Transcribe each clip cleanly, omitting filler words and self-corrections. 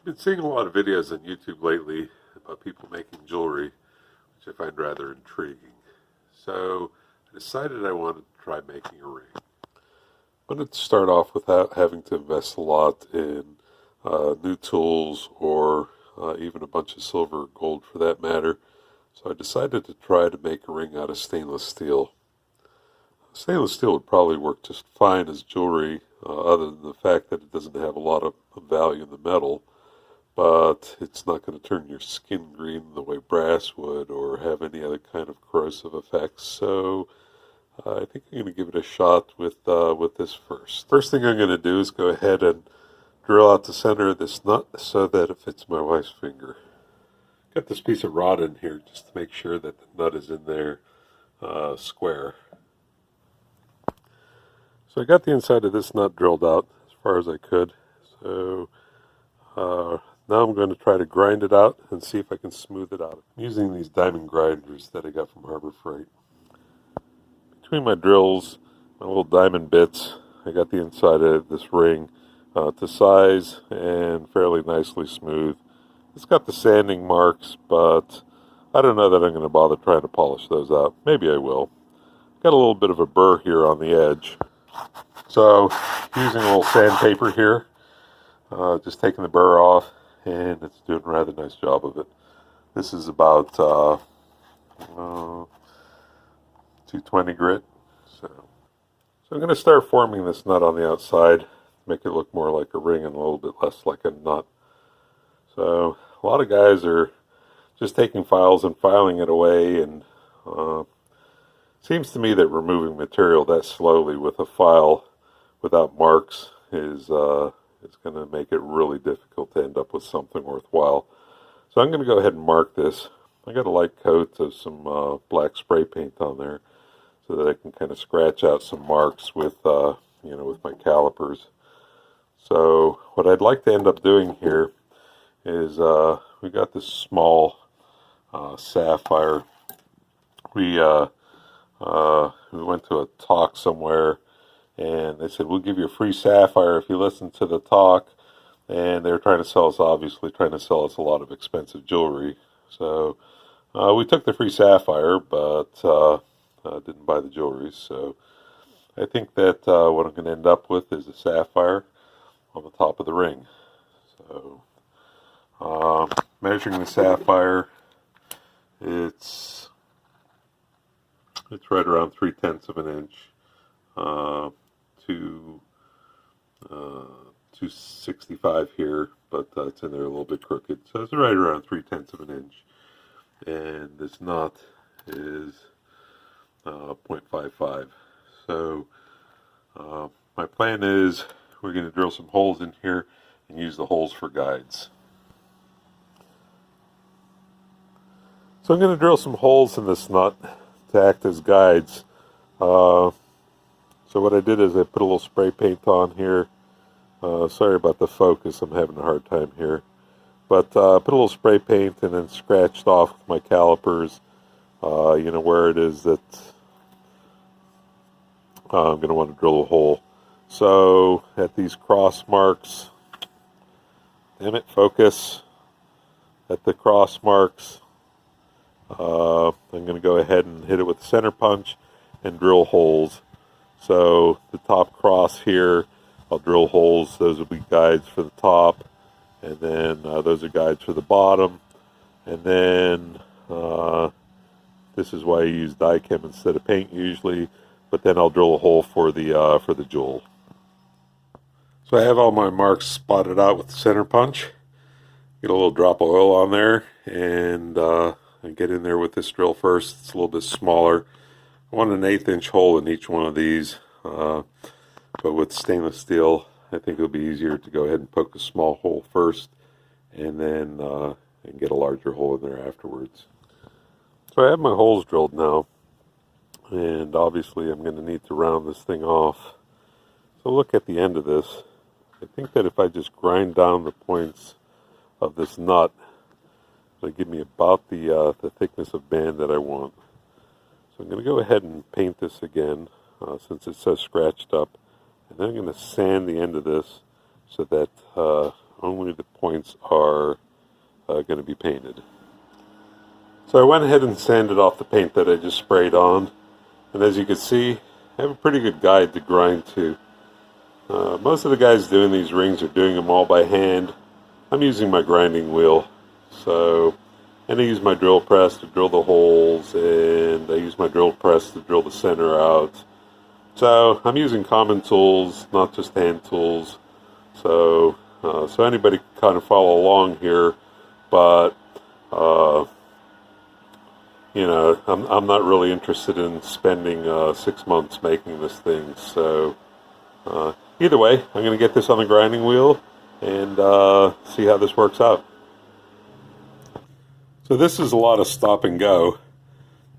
Been seeing a lot of videos on YouTube lately about people making jewelry, which I find rather intriguing. So I decided I wanted to try making a ring. I wanted to start off without having to invest a lot in new tools or even a bunch of silver or gold for that matter. So I decided to try to make a ring out of stainless steel. Stainless steel would probably work just fine as jewelry, other than the fact that it doesn't have a lot of value in the metal. But it's not going to turn your skin green the way brass would or have any other kind of corrosive effects. So I think I'm going to give it a shot with this first. First thing I'm going to do is go ahead and drill out the center of this nut so that it fits my wife's finger. Got this piece of rod in here just to make sure that the nut is in there square. So I got the inside of this nut drilled out as far as I could. So now I'm going to try to grind it out and see if I can smooth it out. I'm using these diamond grinders that I got from Harbor Freight. Between my drills, my little diamond bits, I got the inside of this ring to size and fairly nicely smooth. It's got the sanding marks, but I don't know that I'm going to bother trying to polish those out. Maybe I will. Got a little bit of a burr here on the edge. So using a little sandpaper here, just taking the burr off, and it's doing a rather nice job of it. This is about 220 grit. So I'm going to start forming this nut on the outside, make it look more like a ring and a little bit less like a nut. So a lot of guys are just taking files and filing it away, and seems to me that removing material that slowly with a file without marks is going to make it really difficult to end up with something worthwhile. So I'm going to go ahead and mark this. I got a light coat of some black spray paint on there so that I can kind of scratch out some marks with with my calipers. So what I'd like to end up doing here is we got this small Sapphire. We went to a talk somewhere, and they said, we'll give you a free Sapphire if you listen to the talk. And they were obviously trying to sell us a lot of expensive jewelry. So we took the free Sapphire, but didn't buy the jewelry. So I think that what I'm going to end up with is a Sapphire on the top of the ring. So measuring the Sapphire, it's right around 3/10 of an inch to 265 here, but it's in there a little bit crooked. So it's right around 3/10 of an inch. And this nut is 0.55. So my plan is we're going to drill some holes in here and use the holes for guides. So I'm going to drill some holes in this nut to act as guides. So what I did is I put a little spray paint on here. Sorry about the focus, I'm having a hard time here. But put a little spray paint and then scratched off with my calipers, where it is that I'm going to want to drill a hole. So at these cross marks, damn it, focus, at the cross marks, I'm going to go ahead and hit it with the center punch and drill holes. So the top cross here, I'll drill holes. Those will be guides for the top, and then those are guides for the bottom. And then this is why I use die chem instead of paint usually. But then I'll drill a hole for the jewel. So I have all my marks spotted out with the center punch. Get a little drop of oil on there, and get in there with this drill first. It's a little bit smaller. I want an 1/8 inch hole in each one of these, but with stainless steel I think it'll be easier to go ahead and poke a small hole first and then and get a larger hole in there afterwards. So I have my holes drilled now, and obviously I'm going to need to round this thing off. So look at the end of this. I think that if I just grind down the points of this nut, it'll give me about the thickness of band that I want. So I'm going to go ahead and paint this again since it's so scratched up, and then I'm going to sand the end of this so that only the points are going to be painted. So I went ahead and sanded off the paint that I just sprayed on, and as you can see, I have a pretty good guide to grind to. Most of the guys doing these rings are doing them all by hand. I'm using my grinding wheel, and I use my drill press to drill the holes, and I use my drill press to drill the center out. So I'm using common tools, not just hand tools. So anybody can kind of follow along here, but I'm not really interested in spending 6 months making this thing. So either way, I'm going to get this on the grinding wheel and see how this works out. So this is a lot of stop and go.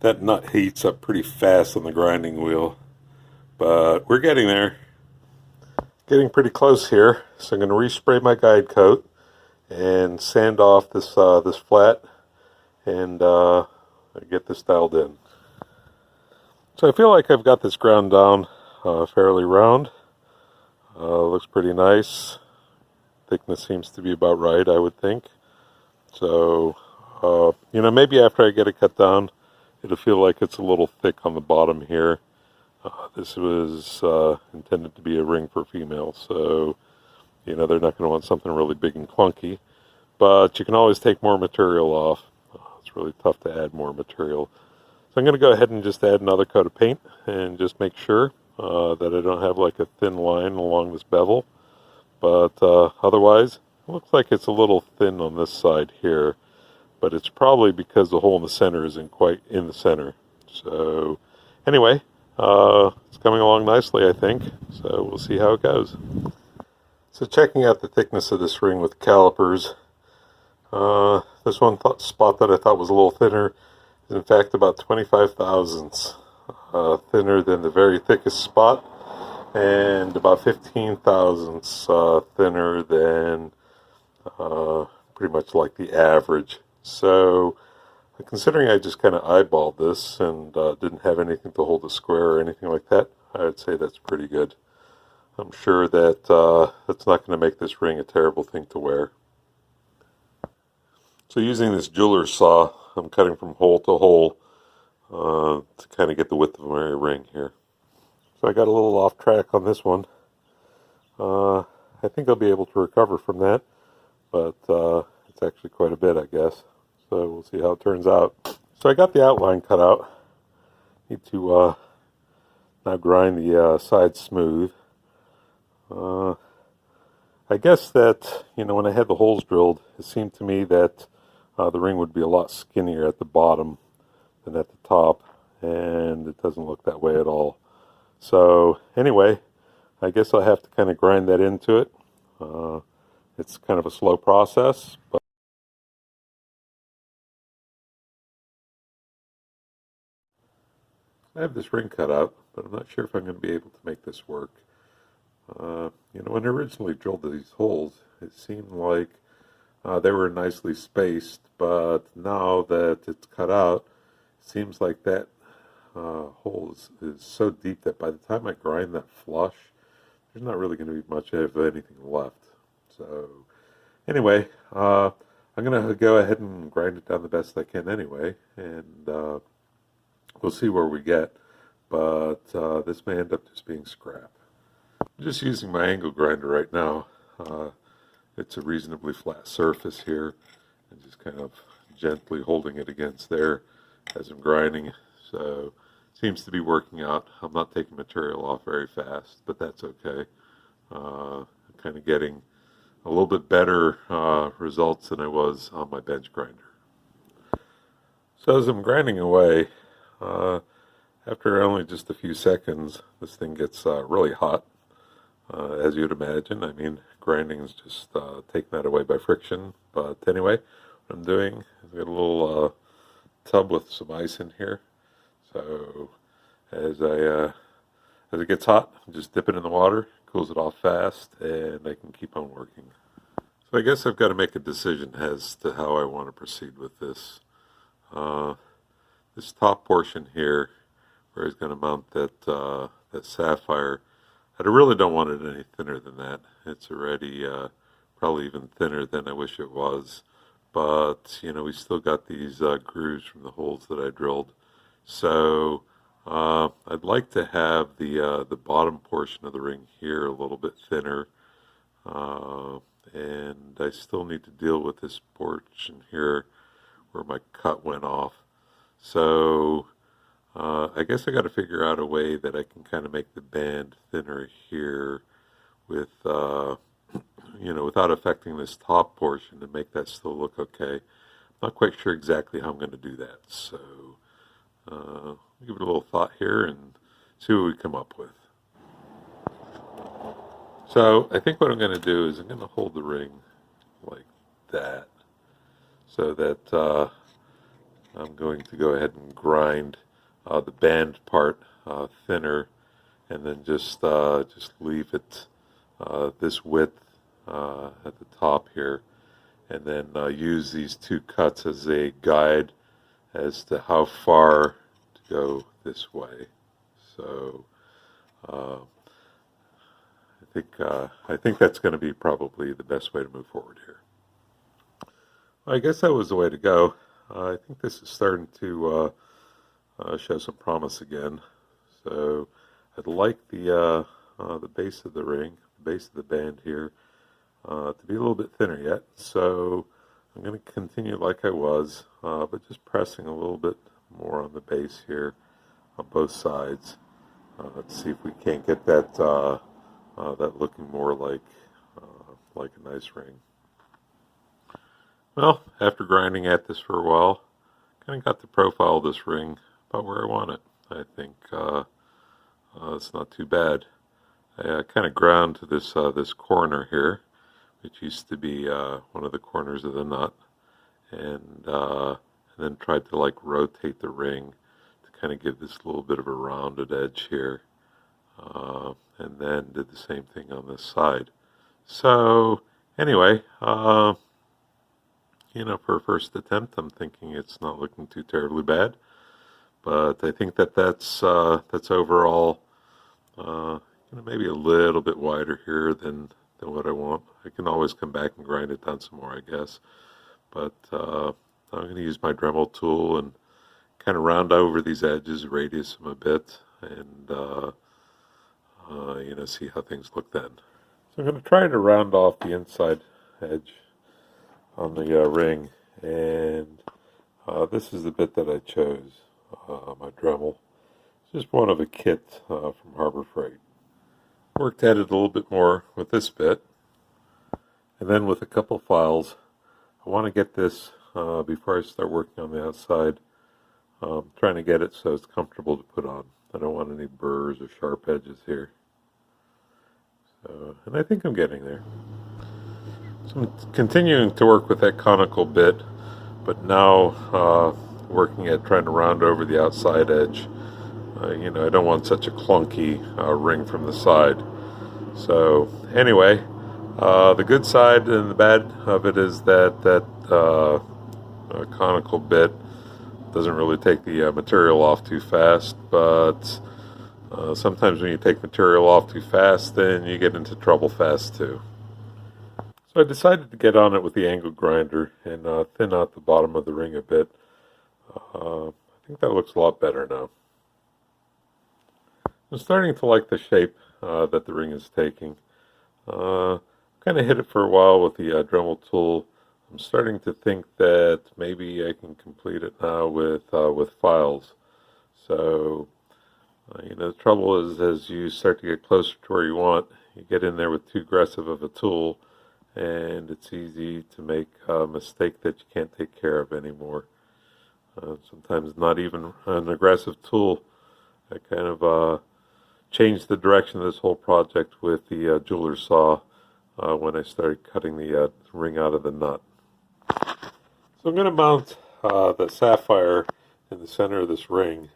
That nut heats up pretty fast on the grinding wheel, but we're getting there. Getting pretty close here, so I'm going to respray my guide coat and sand off this this flat and get this dialed in. So I feel like I've got this ground down fairly round. Looks pretty nice. Thickness seems to be about right, I would think. So maybe after I get it cut down, it'll feel like it's a little thick on the bottom here. This was intended to be a ring for females, so they're not going to want something really big and clunky. But you can always take more material off. It's really tough to add more material. So I'm going to go ahead and just add another coat of paint and just make sure that I don't have like a thin line along this bevel. But otherwise, it looks like it's a little thin on this side here. But it's probably because the hole in the center isn't quite in the center. So anyway, it's coming along nicely, I think. So we'll see how it goes. So checking out the thickness of this ring with calipers, this one spot that I thought was a little thinner is in fact about 25 thousandths thinner than the very thickest spot, and about 15 thousandths thinner than pretty much like the average. So considering I just kind of eyeballed this and didn't have anything to hold the square or anything like that, I would say that's pretty good. I'm sure that that's not going to make this ring a terrible thing to wear. So using this jeweler's saw, I'm cutting from hole to hole to kind of get the width of my ring here. So I got a little off track on this one. I think I'll be able to recover from that, but it's actually quite a bit, I guess. So we'll see how it turns out. So I got the outline cut out. Need to now grind the sides smooth. I guess that, when I had the holes drilled, it seemed to me that the ring would be a lot skinnier at the bottom than at the top, and it doesn't look that way at all. So anyway, I guess I'll have to kind of grind that into it. It's kind of a slow process, but I have this ring cut out, but I'm not sure if I'm going to be able to make this work. When I originally drilled these holes, it seemed like they were nicely spaced, but now that it's cut out, it seems like that hole is so deep that by the time I grind that flush, there's not really going to be much of anything left. So anyway, I'm going to go ahead and grind it down the best I can anyway, and we'll see where we get, but this may end up just being scrap. I'm just using my angle grinder right now. It's a reasonably flat surface here, and just kind of gently holding it against there as I'm grinding. So it seems to be working out. I'm not taking material off very fast, but that's okay. I'm kind of getting a little bit better results than I was on my bench grinder. So as I'm grinding away, after only just a few seconds, this thing gets really hot, as you'd imagine. I mean, grinding is just taking that away by friction. But anyway, what I'm doing is I've got a little tub with some ice in here. So as it gets hot, I just dip it in the water, cools it off fast, and I can keep on working. So I guess I've got to make a decision as to how I want to proceed with this. This top portion here, where he's going to mount that Sapphire, I really don't want it any thinner than that. It's already probably even thinner than I wish it was. But, you know, we still got these grooves from the holes that I drilled. So I'd like to have the bottom portion of the ring here a little bit thinner. And I still need to deal with this portion here where my cut went off. So I guess I got to figure out a way that I can kind of make the band thinner here with, you know, without affecting this top portion to make that still look okay. I'm not quite sure exactly how I'm going to do that. So give it a little thought here and see what we come up with. So I think what I'm going to do is I'm going to hold the ring like that so that I'm going to go ahead and grind the band part thinner, and then just leave it this width at the top here, and then use these two cuts as a guide as to how far to go this way. So I think that's going to be probably the best way to move forward here. I guess that was the way to go. I think this is starting to show some promise again. So I'd like the base of the ring, the base of the band here, to be a little bit thinner yet. So I'm going to continue like I was, but just pressing a little bit more on the base here on both sides. Let's see if we can't get that that looking more like a nice ring. Well, after grinding at this for a while, kind of got the profile of this ring about where I want it. I think it's not too bad. I kind of ground to this this corner here, which used to be one of the corners of the nut, and then tried to like rotate the ring to kind of give this little bit of a rounded edge here, and then did the same thing on this side. So anyway, you know, for a first attempt, I'm thinking it's not looking too terribly bad. But I think that's overall, you know, maybe a little bit wider here than what I want. I can always come back and grind it down some more, I guess. But I'm going to use my Dremel tool and kind of round over these edges, radius them a bit, and you know, see how things look then. So I'm going to try to round off the inside edge on the ring, and this is the bit that I chose, my Dremel. It's just one of a kit from Harbor Freight. Worked at it a little bit more with this bit, and then with a couple files. I want to get this before I start working on the outside, trying to get it so it's comfortable to put on. I don't want any burrs or sharp edges here. So, and I think I'm getting there. So I'm continuing to work with that conical bit, but now working at trying to round over the outside edge. You know, I don't want such a clunky ring from the side. So anyway, the good side and the bad of it is that conical bit doesn't really take the material off too fast, but sometimes when you take material off too fast, then you get into trouble fast too. So I decided to get on it with the angle grinder and thin out the bottom of the ring a bit. I think that looks a lot better now. I'm starting to like the shape that the ring is taking. Kind of hit it for a while with the Dremel tool. I'm starting to think that maybe I can complete it now with files. So, you know, the trouble is as you start to get closer to where you want, you get in there with too aggressive of a tool, and it's easy to make a mistake that you can't take care of anymore. Sometimes not even an aggressive tool. I kind of changed the direction of this whole project with the jeweler's saw when I started cutting the ring out of the nut. So I'm going to mount the Sapphire in the center of this ring,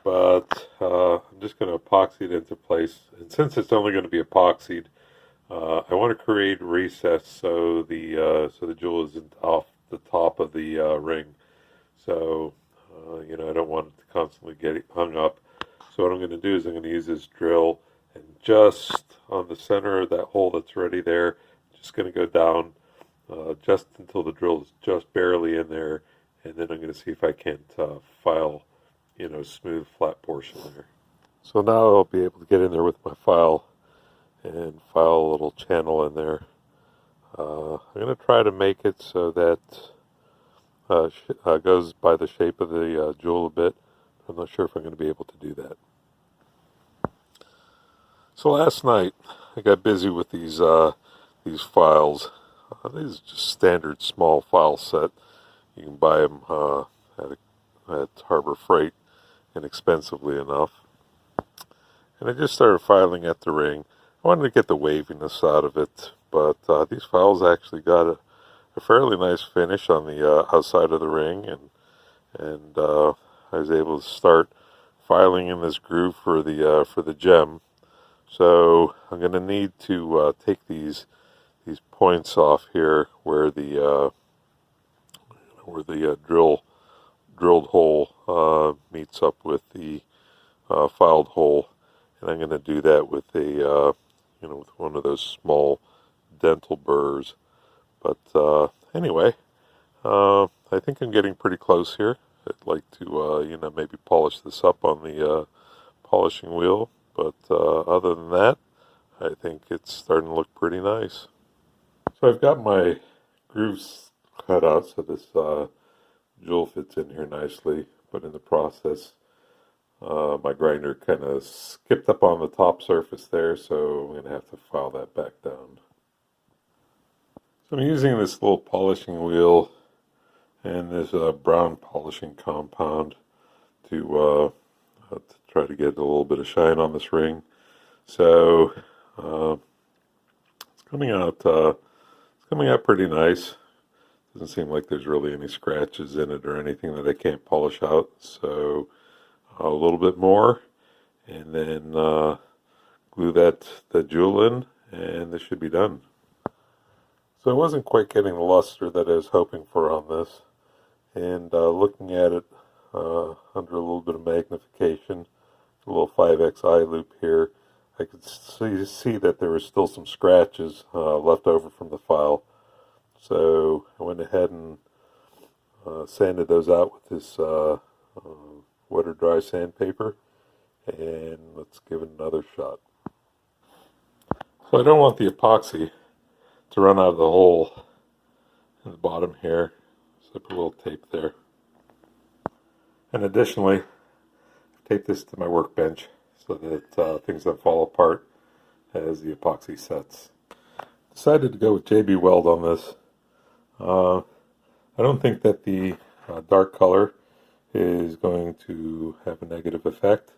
but I'm just going to epoxy it into place. And since it's only going to be epoxied, I want to create a recess so the jewel isn't off the top of the ring. So you know, I don't want it to constantly get hung up. So what I'm going to do is I'm going to use this drill and just on the center of that hole that's already there, just going to go down just until the drill is just barely in there, and then I'm going to see if I can't file, smooth flat portion there. So now I'll be able to get in there with my file and file a little channel in there. I'm going to try to make it so that goes by the shape of the jewel a bit. I'm not sure if I'm going to be able to do that. So last night I got busy with these files. These are just standard small file set. You can buy them at Harbor Freight inexpensively enough. And I just started filing at the ring. I wanted to get the waviness out of it, but these files actually got a fairly nice finish on the outside of the ring, and I was able to start filing in this groove for the gem. So I'm going to need to take these points off here where the drilled hole meets up with the filed hole, and I'm going to do that with with one of those small dental burrs. But anyway, I think I'm getting pretty close here. I'd like to maybe polish this up on the polishing wheel, but other than that, I think it's starting to look pretty nice. So I've got my grooves cut out so this jewel fits in here nicely, but in the process my grinder kind of skipped up on the top surface there, so I'm going to have to file that back down. So I'm using this little polishing wheel and this brown polishing compound to try to get a little bit of shine on this ring. So it's coming out pretty nice. Doesn't seem like there's really any scratches in it or anything that I can't polish out. So a little bit more, and then glue the jewel in, and this should be done. So I wasn't quite getting the luster that I was hoping for on this, and looking at it under a little bit of magnification, a little 5x eye loop here, I could see that there were still some scratches left over from the file. So I went ahead and sanded those out with this wet or dry sandpaper, and let's give it another shot. So I don't want the epoxy to run out of the hole in the bottom here, so I put a little tape there. And additionally, I've taped this to my workbench so that things don't fall apart as the epoxy sets. Decided to go with JB Weld on this. I don't think that the dark color is going to have a negative effect,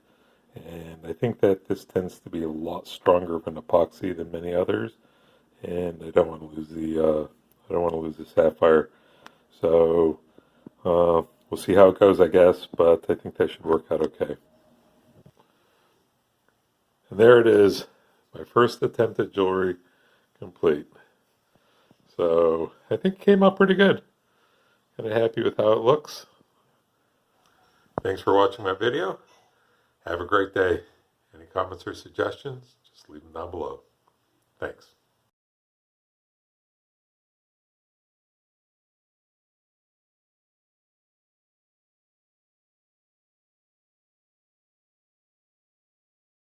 and I think that this tends to be a lot stronger of an epoxy than many others, and I don't want to lose the Sapphire. So we'll see how it goes, I guess, but I think that should work out okay. And there it is, my first attempt at jewelry complete. So I think it came out pretty good. Kind of happy with how it looks. Thanks for watching my video. Have a great day. Any comments or suggestions, just leave them down below. Thanks.